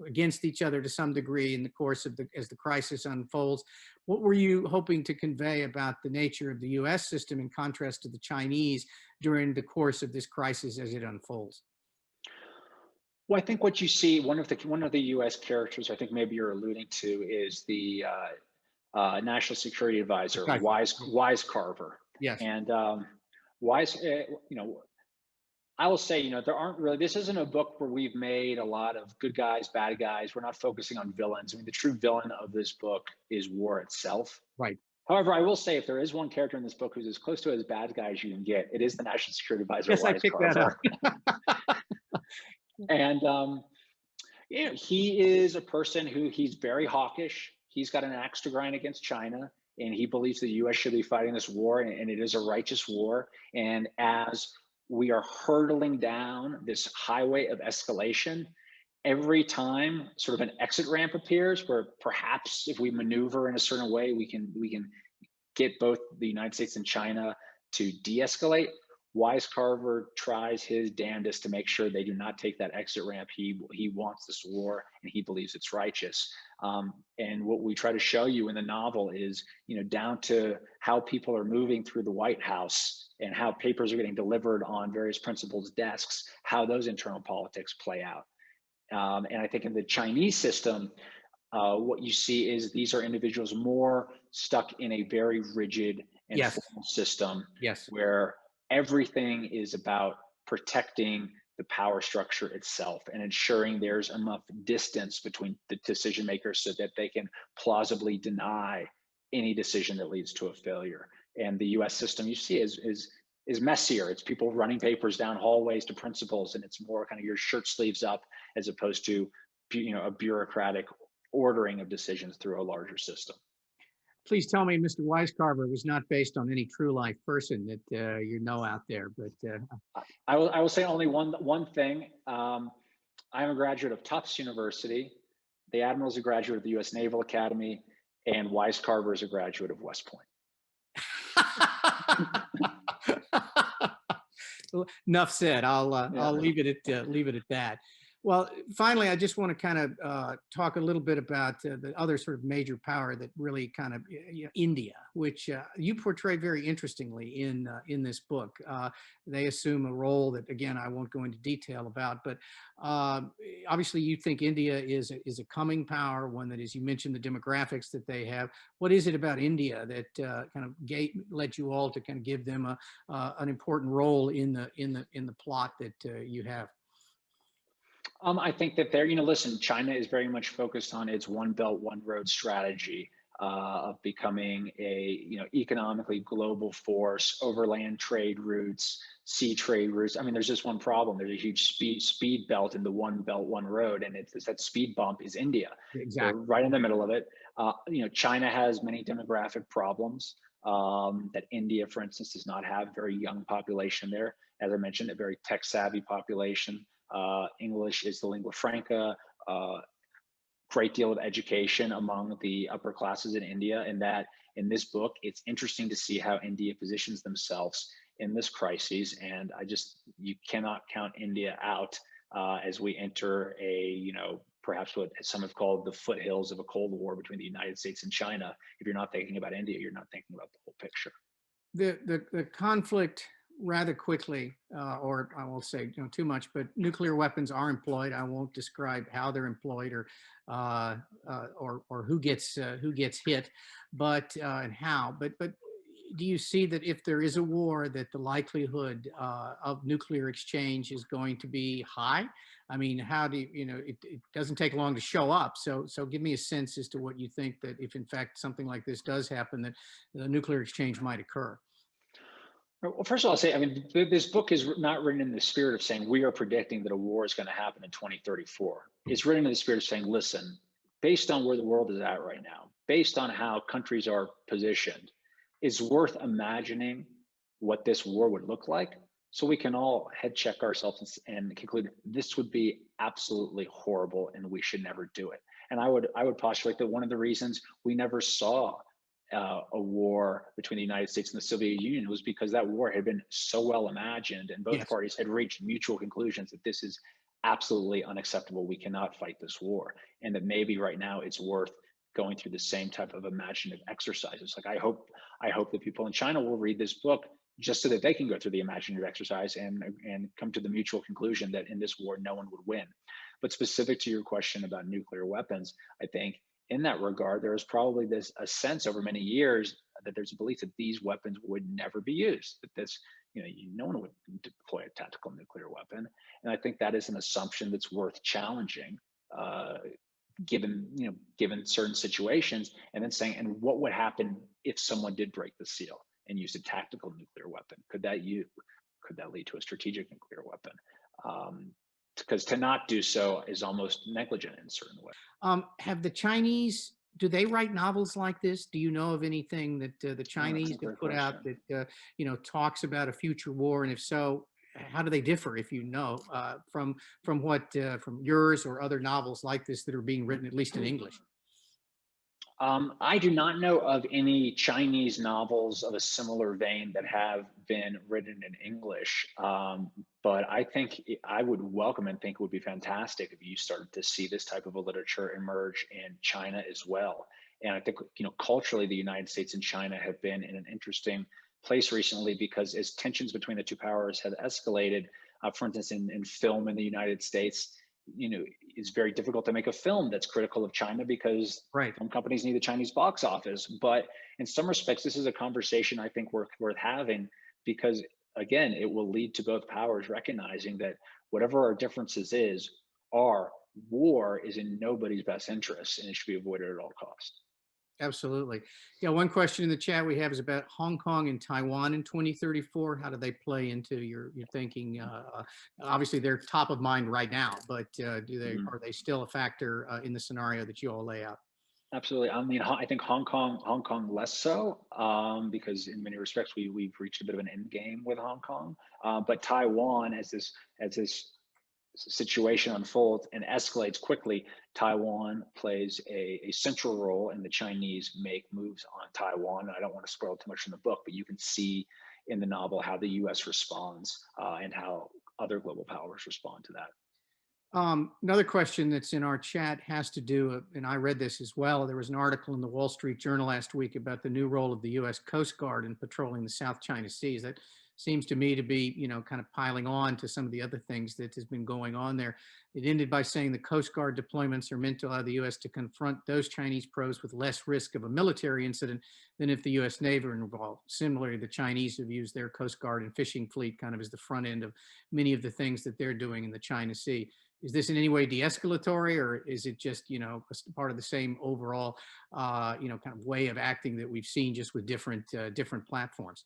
against each other to some degree in the course of as the crisis unfolds. What were you hoping to convey about the nature of the U.S. system in contrast to the Chinese during the course of this crisis as it unfolds? Well, I think what you see, one of the U.S. characters, I think maybe you're alluding to, is the National Security Advisor, Right. Wise Carver. Yes. And Wise, I will say, there aren't really, this isn't a book where we've made a lot of good guys, bad guys. We're not focusing on villains. I mean, the true villain of this book is war itself. Right. However, I will say, if there is one character in this book who's as close to as bad guy as you can get, it is the National Security Advisor, Yes, I Wise picked that Carver. up. And he is a person who, he's very hawkish. He's got an axe to grind against China, and he believes the U.S. should be fighting this war, and it is a righteous war. And as we are hurtling down this highway of escalation, every time sort of an exit ramp appears, where perhaps if we maneuver in a certain way, we can get both the United States and China to de-escalate. Wise Carver tries his damnedest to make sure they do not take that exit ramp. He wants this war, and he believes it's righteous. And what we try to show you in the novel is, down to how people are moving through the White House and how papers are getting delivered on various principals' desks, how those internal politics play out. And I think in the Chinese system, what you see is these are individuals more stuck in a very rigid and formal system, where everything is about protecting the power structure itself and ensuring there's enough distance between the decision makers so that they can plausibly deny any decision that leads to a failure. And the U.S. system, you see, is messier. It's people running papers down hallways to principals, and it's more kind of your shirt sleeves up as opposed to, a bureaucratic ordering of decisions through a larger system. Please tell me Mr. Wise Carver was not based on any true life person that out there, but I will say only one thing. I'm a graduate of Tufts University. The Admiral is a graduate of the U.S. Naval Academy, and Wise Carver is a graduate of West Point. Enough said. I'll leave it at that. Well, finally, I just want to kind of talk a little bit about the other sort of major power that really kind of, India, which you portray very interestingly in this book. They assume a role that, again, I won't go into detail about, but obviously you think India is a coming power, one that, as you mentioned, the demographics that they have. What is it about India that kind of led you all to kind of give them an important role in the plot that you have? I think that listen, China is very much focused on its one belt, one road strategy of becoming a, economically global force, overland trade routes, sea trade routes. I mean, there's just one problem. There's a huge speed belt in the one belt, one road, and it's that speed bump is India. Exactly. They're right in the middle of it. China has many demographic problems. that India, for instance, does not have a very young population there. As I mentioned, a very tech savvy population. English is the lingua franca. Great deal of education among the upper classes in India, and that in this book, it's interesting to see how India positions themselves in this crisis. And you cannot count India out as we enter perhaps what some have called the foothills of a Cold War between the United States and China. If you're not thinking about India, you're not thinking about the whole picture. The conflict rather quickly, or I won't say too much, but nuclear weapons are employed. I won't describe how they're employed or who gets hit, but and how. But do you see that if there is a war, that the likelihood of nuclear exchange is going to be high? I mean, how do it doesn't take long to show up. So give me a sense as to what you think, that if in fact something like this does happen, that the nuclear exchange might occur. Well, first of all, I'll say, I mean, this book is not written in the spirit of saying we are predicting that a war is going to happen in 2034. It's written in the spirit of saying, listen, based on where the world is at right now, based on how countries are positioned, it's worth imagining what this war would look like, so we can all head check ourselves and conclude this would be absolutely horrible and we should never do it. And I would postulate that one of the reasons we never saw a war between the United States and the Soviet Union was because that war had been so well imagined, and both parties had reached mutual conclusions that this is absolutely unacceptable. We cannot fight this war, and that maybe right now it's worth going through the same type of imaginative exercises. Like I hope that people in China will read this book just so that they can go through the imaginative exercise and come to the mutual conclusion that in this war no one would win. But specific to your question about nuclear weapons, I think in that regard, there is probably a sense over many years that there's a belief that these weapons would never be used, that no one would deploy a tactical nuclear weapon. And I think that is an assumption that's worth challenging, given certain situations, and then saying, and what would happen if someone did break the seal and use a tactical nuclear weapon? Could that lead to a strategic nuclear weapon? Because to not do so is almost negligent in certain ways. Have the Chinese, do they write novels like this? Do you know of anything that the Chinese have put out that talks about a future war? And if so, how do they differ, if you know, from yours or other novels like this that are being written, at least in English? I do not know of any Chinese novels of a similar vein that have been written in English, but I think I would welcome and think it would be fantastic if you started to see this type of a literature emerge in China as well. And I think, culturally, the United States and China have been in an interesting place recently, because as tensions between the two powers have escalated, for instance, in film in the United States, it's very difficult to make a film that's critical of China because film companies need the Chinese box office. But in some respects, this is a conversation I think worth having, because again, it will lead to both powers recognizing that whatever our differences are, war is in nobody's best interest and it should be avoided at all costs. Absolutely. Yeah, one question in the chat we have is about Hong Kong and Taiwan in 2034. How do they play into your thinking? Obviously, they're top of mind right now, but are they still a factor in the scenario that you all lay out? Absolutely. I mean, I think Hong Kong less so, because in many respects we've reached a bit of an end game with Hong Kong. But Taiwan, as this situation unfolds and escalates quickly, Taiwan plays a central role, and the Chinese make moves on Taiwan. I don't want to spoil too much from the book, but you can see in the novel how the U.S. responds and how other global powers respond to that. Another question that's in our chat has to do, and I read this as well. There was an article in the Wall Street Journal last week about the new role of the U.S. Coast Guard in patrolling the South China Seas. That seems to me to be, kind of piling on to some of the other things that has been going on there. It ended by saying the Coast Guard deployments are meant to allow the U.S. to confront those Chinese prows with less risk of a military incident than if the U.S. Navy were involved. Similarly, the Chinese have used their Coast Guard and fishing fleet kind of as the front end of many of the things that they're doing in the China Sea. Is this in any way de-escalatory, or is it just, part of the same overall, kind of way of acting that we've seen just with different platforms?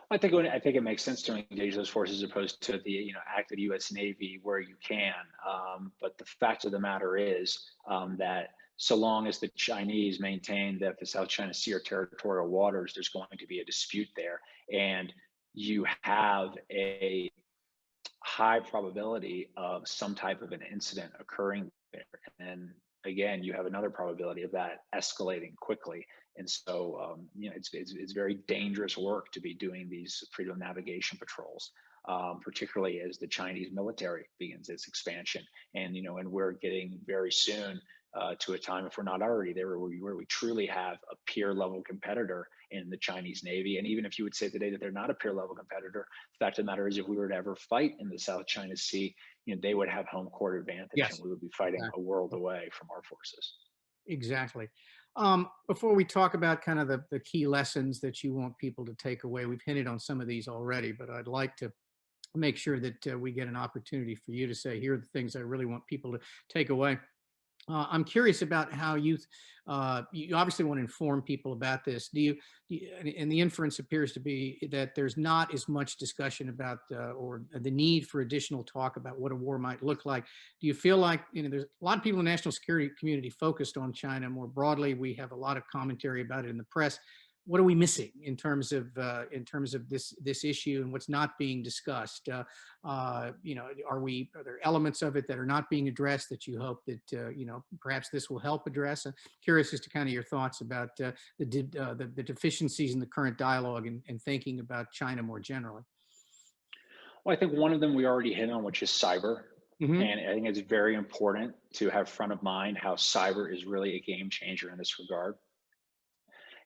I think it makes sense to engage those forces as opposed to the active U.S. Navy where you can. But the fact of the matter is that so long as the Chinese maintain that the South China Sea are territorial waters, there's going to be a dispute there. And you have a high probability of some type of an incident occurring there. And again, you have another probability of that escalating quickly. And so, it's very dangerous work to be doing these freedom of navigation patrols, particularly as the Chinese military begins its expansion. And, and we're getting very soon to a time, if we're not already there, where we truly have a peer level competitor in the Chinese Navy. And even if you would say today that they're not a peer level competitor, the fact of the matter is, if we were to ever fight in the South China Sea, they would have home court advantage, Yes, and we would be fighting exactly. a world away from our forces. Exactly. Before we talk about kind of the key lessons that you want people to take away, we've hinted on some of these already, but I'd like to make sure that we get an opportunity for you to say, here are the things I really want people to take away. I'm curious about how you obviously want to inform people about this. And the inference appears to be that there's not as much discussion about or the need for additional talk about what a war might look like. Do you feel like, there's a lot of people in the national security community focused on China more broadly. We have a lot of commentary about it in the press. What are we missing in terms of this issue and what's not being discussed? Are there elements of it that are not being addressed that you hope that perhaps this will help address? I'm curious as to kind of your thoughts about the deficiencies in the current dialogue and thinking about China more generally. Well, I think one of them we already hit on, which is cyber. Mm-hmm. And I think it's very important to have front of mind how cyber is really a game changer in this regard.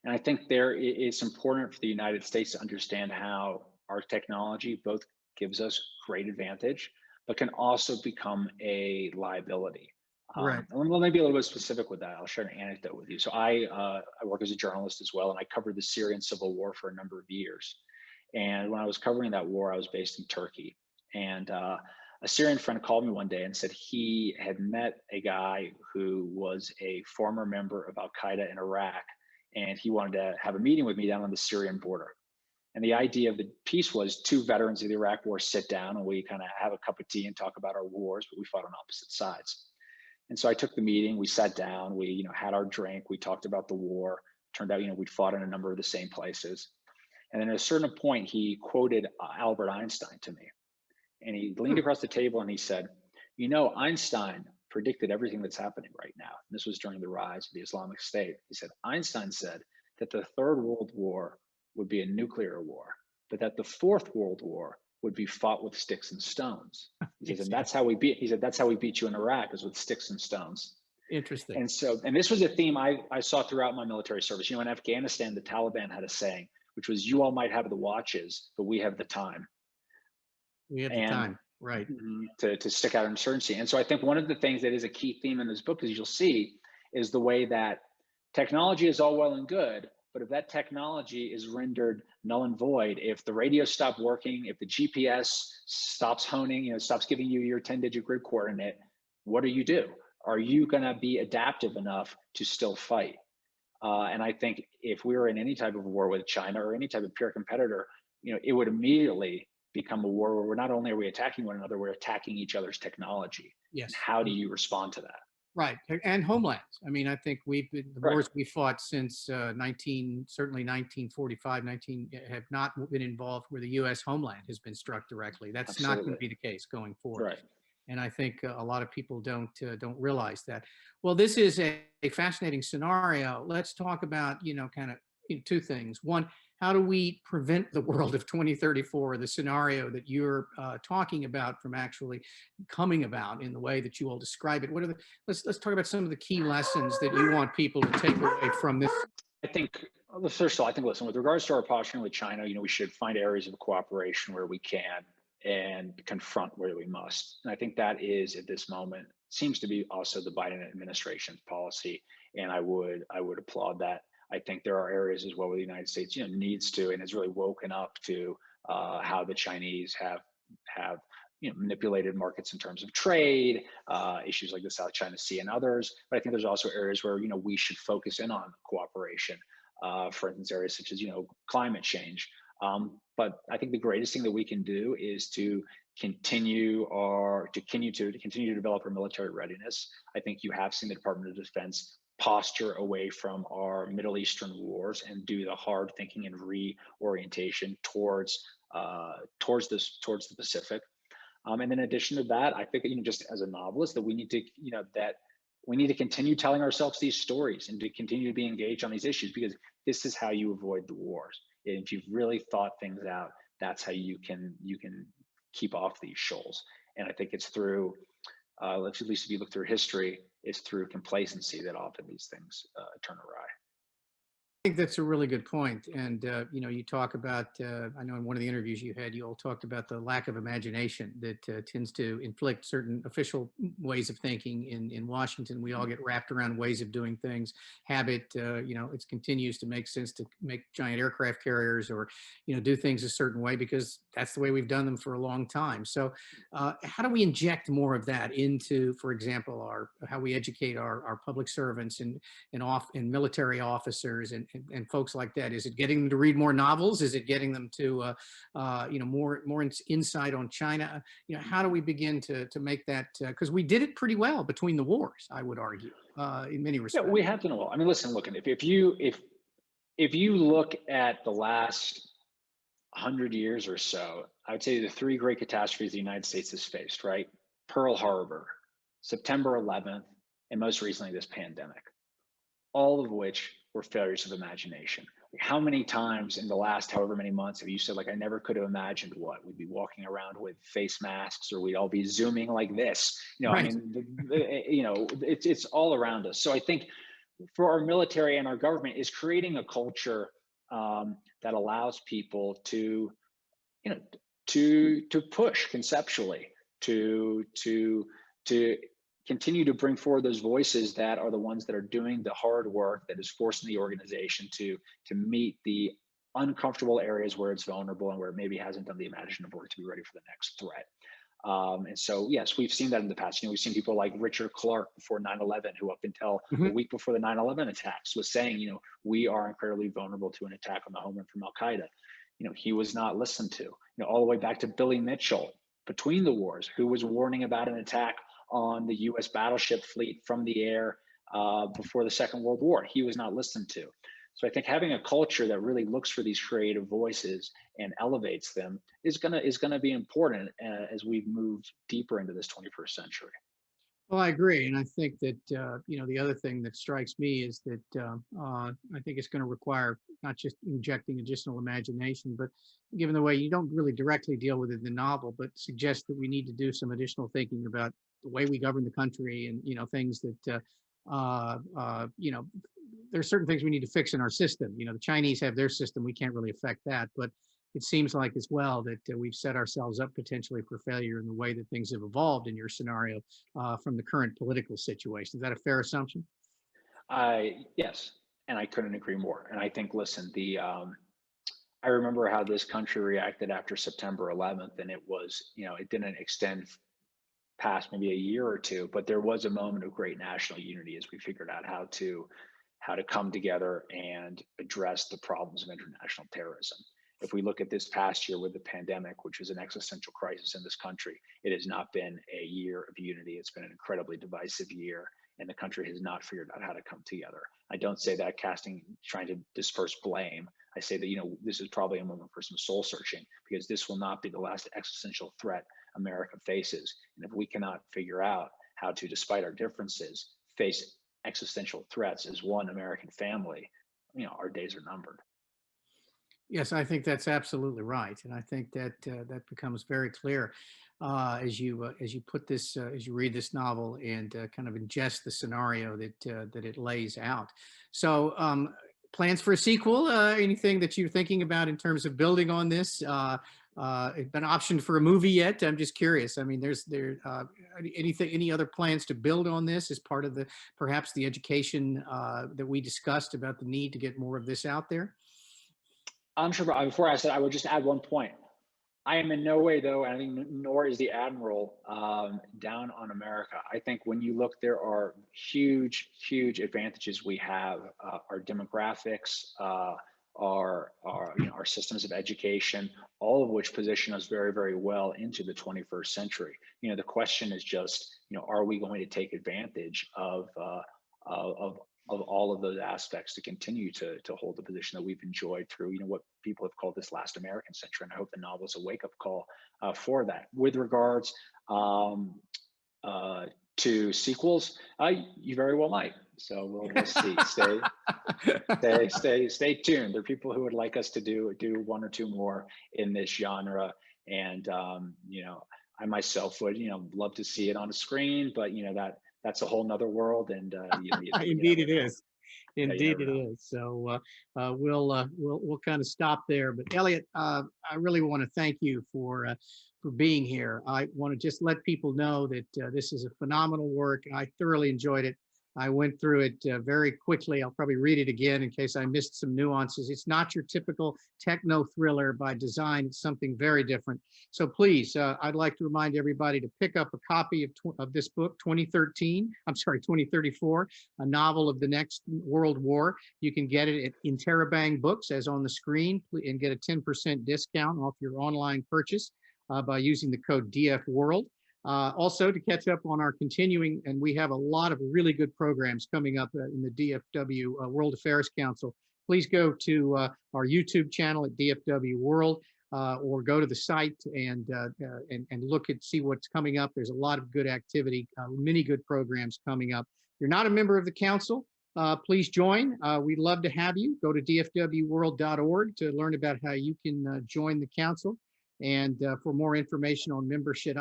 And I think it's important for the United States to understand how our technology both gives us great advantage, but can also become a liability. Right. Let me be a little bit specific with that. I'll share an anecdote with you. So I work as a journalist as well, and I covered the Syrian civil war for a number of years. And when I was covering that war, I was based in Turkey. And a Syrian friend called me one day and said he had met a guy who was a former member of Al Qaeda in Iraq, and he wanted to have a meeting with me down on the Syrian border. And the idea of the piece was two veterans of the Iraq war sit down and we kind of have a cup of tea and talk about our wars, but we fought on opposite sides. And so I took the meeting, we sat down, we had our drink, we talked about the war. Turned out, we'd fought in a number of the same places. And then at a certain point, he quoted Albert Einstein to me. And he leaned across the table and he said, Einstein predicted everything that's happening right now. And this was during the rise of the Islamic State. He said, Einstein said that the Third World War would be a nuclear war, but that the Fourth World War would be fought with sticks and stones. He said, and that's how we beat you in Iraq, is with sticks and stones. Interesting. And this was a theme I saw throughout my military service. In Afghanistan, the Taliban had a saying, which was, you all might have the watches, but we have the time. We have the time, right. To stick out insurgency. And so I think one of the things that is a key theme in this book, as you'll see, is the way that technology is all well and good, but if that technology is rendered null and void, if the radio stopped working, if the GPS stops honing, stops giving you your 10-digit grid coordinate, what do you do? Are you going to be adaptive enough to still fight? And I think if we were in any type of war with China or any type of peer competitor, it would immediately become a war where not only are we attacking one another, we're attacking each other's technology. Yes. And how do you respond to that? Right, and homelands. I mean, I think the wars we fought since certainly 1945, have not been involved where the U.S. homeland has been struck directly. That's Absolutely. not going to be the case going forward. Right. And I think a lot of people don't realize that. Well, this is a fascinating scenario. Let's talk about kind of two things. One, how do we prevent the world of 2034, the scenario that you're talking about, from actually coming about in the way that you all describe it? Let's talk about some of the key lessons that you want people to take away from this. I think, first of all, listen, with regards to our posture with China, we should find areas of cooperation where we can and confront where we must. And I think that is, at this moment, seems to be also the Biden administration's policy. And I would applaud that. I think there are areas as well where the United States, needs to and has really woken up to how the Chinese have manipulated markets in terms of trade, issues like the South China Sea and others. But I think there's also areas where we should focus in on cooperation. For instance, areas such as climate change. But I think the greatest thing that we can do is to continue to develop our military readiness. I think you have seen the Department of Defense posture away from our Middle Eastern wars and do the hard thinking and reorientation towards the Pacific. And then in addition to that, I think, just as a novelist, that we need to continue telling ourselves these stories and to continue to be engaged on these issues, because this is how you avoid the wars. And if you've really thought things out, that's how you can keep off these shoals. And I think it's through, at least if you look through history, it's through complacency that often these things turn awry. I think that's a really good point. And, you talk about, I know in one of the interviews you had, you all talked about the lack of imagination that tends to inflict certain official ways of thinking in Washington. We all get wrapped around ways of doing things, habit, it continues to make sense to make giant aircraft carriers or, do things a certain way because that's the way we've done them for a long time. So how do we inject more of that into, for example, how we educate our public servants and military officers and folks like that? Is it getting them to read more novels? Is it getting them to, more insight on China? How do we begin to make that? Because we did it pretty well between the wars, I would argue, in many respects. Yeah, we have done well. I mean, listen, look, if you look at the last 100 years or so, I would say the three great catastrophes the United States has faced, right? Pearl Harbor, September 11th, and most recently this pandemic, all of which were failures of imagination. How many times in the last however many months have you said, like, I never could have imagined what we'd be walking around with face masks, or we'd all be Zooming like this? Right. I mean, it's all around us. So I think for our military and our government is creating a culture that allows people to push conceptually, to continue to bring forward those voices that are the ones that are doing the hard work that is forcing the organization to meet the uncomfortable areas where it's vulnerable and where it maybe hasn't done the imaginative work to be ready for the next threat. And so, yes, we've seen that in the past. We've seen people like Richard Clarke before 9/11, who up until a week before the 9/11 attacks was saying, we are incredibly vulnerable to an attack on the homeland from Al-Qaeda. He was not listened to. All the way back to Billy Mitchell between the wars, who was warning about an attack on the U.S. battleship fleet from the air before the Second World War. He was not listened to. So I think having a culture that really looks for these creative voices and elevates them is gonna be important as we've moved deeper into this 21st century. Well, I agree. And I think that, the other thing that strikes me is that I think it's going to require not just injecting additional imagination, but given the way you don't really directly deal with it in the novel, but suggest that we need to do some additional thinking about the way we govern the country and, things that, there's certain things we need to fix in our system. The Chinese have their system. We can't really affect that. But it seems like as well that we've set ourselves up potentially for failure in the way that things have evolved in your scenario from the current political situation. Is that a fair assumption? Yes, and I couldn't agree more. And I think, listen, I remember how this country reacted after September 11th, and it was, it didn't extend past maybe a year or two, but there was a moment of great national unity as we figured out how to come together and address the problems of international terrorism. If we look at this past year with the pandemic, which was an existential crisis in this country, it has not been a year of unity. It's been an incredibly divisive year, and the country has not figured out how to come together. I don't say that trying to disperse blame. I say that, this is probably a moment for some soul searching, because this will not be the last existential threat America faces. And if we cannot figure out how to, despite our differences, face existential threats as one American family, our days are numbered. Yes, I think that's absolutely right, and I think that that becomes very clear as you put this as you read this novel and kind of ingest the scenario that it lays out. So, plans for a sequel? Anything that you're thinking about in terms of building on this? It's been optioned for a movie yet? I'm just curious. I mean, any other plans to build on this as part of perhaps the education that we discussed about the need to get more of this out there? I'm sure, but before I said, I would just add one point. I am in no way, though, and I think nor is the Admiral, down on America. I think when you look, there are huge, huge advantages we have. Our demographics, our systems of education, all of which position us very, very well into the 21st century. The question is just, are we going to take advantage of all of those aspects to continue to hold the position that we've enjoyed through, what people have called this last American century. And I hope the novel is a wake-up call for that. With regards to sequels, you very well might. So we'll see. Stay tuned. There are people who would like us to do one or two more in this genre, and I myself would love to see it on a screen, but that's a whole nother world, and Indeed it is. Yeah, Indeed it is. So we'll kind of stop there. But Elliot, I really want to thank you for being here. I want to just let people know that this is a phenomenal work. I thoroughly enjoyed it. I went through it very quickly. I'll probably read it again in case I missed some nuances. It's not your typical techno thriller by design. It's something very different. So please, I'd like to remind everybody to pick up a copy of this book, 2034, a novel of the next World War. You can get it at Interabang Books, as on the screen, and get a 10% discount off your online purchase by using the code dfwworld. Also, to catch up on our continuing, and we have a lot of really good programs coming up in the DFW World Affairs Council. Please go to our YouTube channel at DFW World, or go to the site and look at see what's coming up. There's a lot of good activity, many good programs coming up. If you're not a member of the council, please join. We'd love to have you. Go to dfwworld.org to learn about how you can join the council. And for more information on membership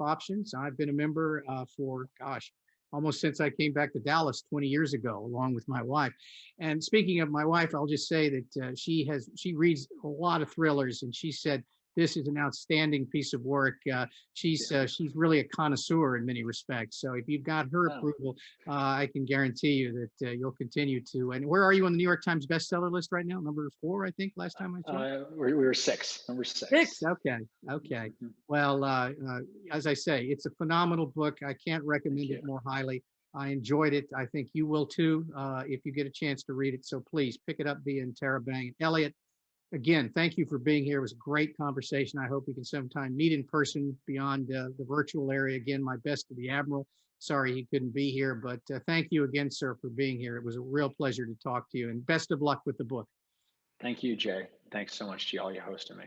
options. I've been a member for, gosh, almost since I came back to Dallas 20 years ago, along with my wife. And speaking of my wife, I'll just say that she reads a lot of thrillers, and she said this is an outstanding piece of work. She's really a connoisseur in many respects. So if you've got her approval, I can guarantee you that you'll continue to. And where are you on the New York Times bestseller list right now? Number 4, I think, last time I checked. We were 6. Number 6. 6. Okay. Mm-hmm. Well, as I say, it's a phenomenal book. I can't recommend it more highly. I enjoyed it. I think you will too, if you get a chance to read it. So please pick it up via Interabang. Elliot, again, thank you for being here. It was a great conversation. I hope we can sometime meet in person beyond the virtual area. Again, my best to the Admiral. Sorry he couldn't be here, but thank you again, sir, for being here. It was a real pleasure to talk to you, and best of luck with the book. Thank you, Jay. Thanks so much to all you hosting me.